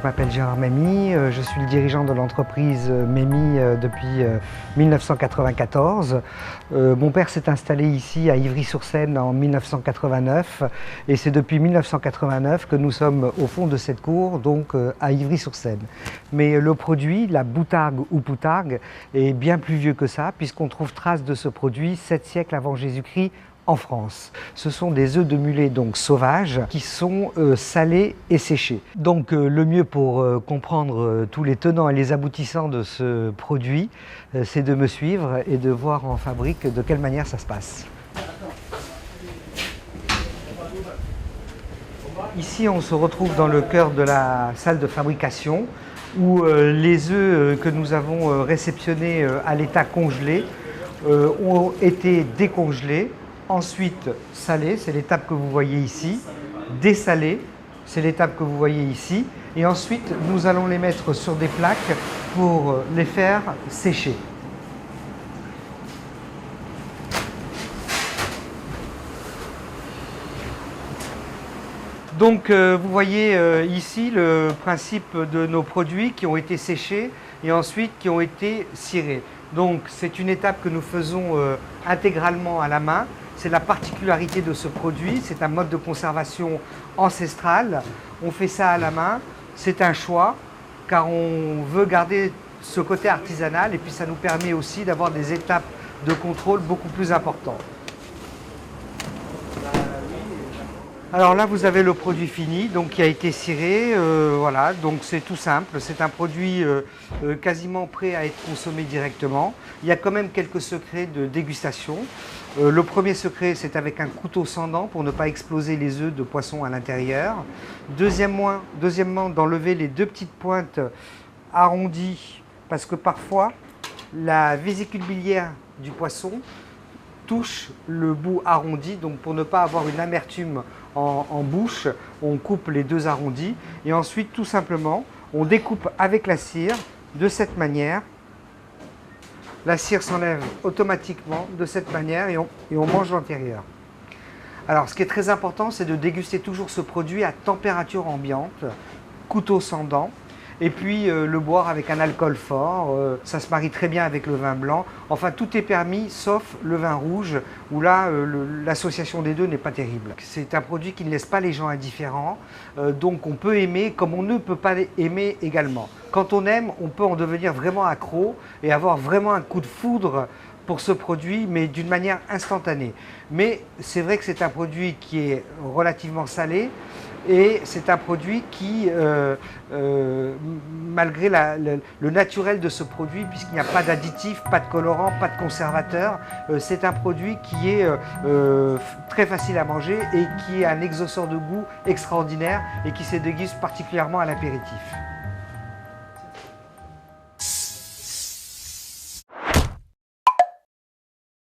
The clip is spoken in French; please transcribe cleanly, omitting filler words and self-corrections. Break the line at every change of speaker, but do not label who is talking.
je m'appelle Gérard Memmi, je suis le dirigeant de l'entreprise Memmi depuis 1994. Mon père s'est installé ici à Ivry-sur-Seine en 1989 et c'est depuis 1989 que nous sommes au fond de cette cour, donc à Ivry-sur-Seine. Mais le produit, la boutargue ou poutargue, est bien plus vieux que ça puisqu'on trouve trace de ce produit 7 siècles avant Jésus-Christ en France. Ce sont des œufs de mulet donc sauvages qui sont salés et séchés. Donc le mieux pour comprendre tous les tenants et les aboutissants de ce produit, c'est de me suivre et de voir en fabrique de quelle manière ça se passe. Ici, on se retrouve dans le cœur de la salle de fabrication où les œufs que nous avons réceptionnés à l'état congelé ont été décongelés. Ensuite, salé, c'est l'étape que vous voyez ici. Dessalé, c'est l'étape que vous voyez ici. Et ensuite, nous allons les mettre sur des plaques pour les faire sécher. Donc, vous voyez ici le principe de nos produits qui ont été séchés et ensuite qui ont été cirés. Donc, c'est une étape que nous faisons intégralement à la main. C'est la particularité de ce produit, c'est un mode de conservation ancestral. On fait ça à la main, c'est un choix car on veut garder ce côté artisanal et puis ça nous permet aussi d'avoir des étapes de contrôle beaucoup plus importantes. Alors là, vous avez le produit fini, donc qui a été ciré. Voilà, donc c'est tout simple. C'est un produit quasiment prêt à être consommé directement. Il y a quand même quelques secrets de dégustation. Le premier secret, c'est avec un couteau sans dents pour ne pas exploser les œufs de poisson à l'intérieur. Deuxièmement, d'enlever les deux petites pointes arrondies, parce que parfois, la vésicule biliaire du poisson touche le bout arrondi, donc pour ne pas avoir une amertume en bouche, on coupe les deux arrondis et ensuite tout simplement on découpe avec la cire de cette manière. La cire s'enlève automatiquement de cette manière et on mange l'intérieur. Alors ce qui est très important, c'est de déguster toujours ce produit à température ambiante, couteau sans dents. Et puis le boire avec un alcool fort, ça se marie très bien avec le vin blanc. Enfin, tout est permis, sauf le vin rouge, où là, l'association des deux n'est pas terrible. C'est un produit qui ne laisse pas les gens indifférents, donc on peut aimer comme on ne peut pas aimer également. Quand on aime, on peut en devenir vraiment accro et avoir vraiment un coup de foudre pour ce produit, mais d'une manière instantanée. Mais c'est vrai que c'est un produit qui est relativement salé, et c'est un produit qui, malgré le naturel de ce produit, puisqu'il n'y a pas d'additifs, pas de colorants, pas de conservateurs, c'est un produit qui est très facile à manger et qui a un exhausteur de goût extraordinaire et qui se déguste particulièrement à l'apéritif.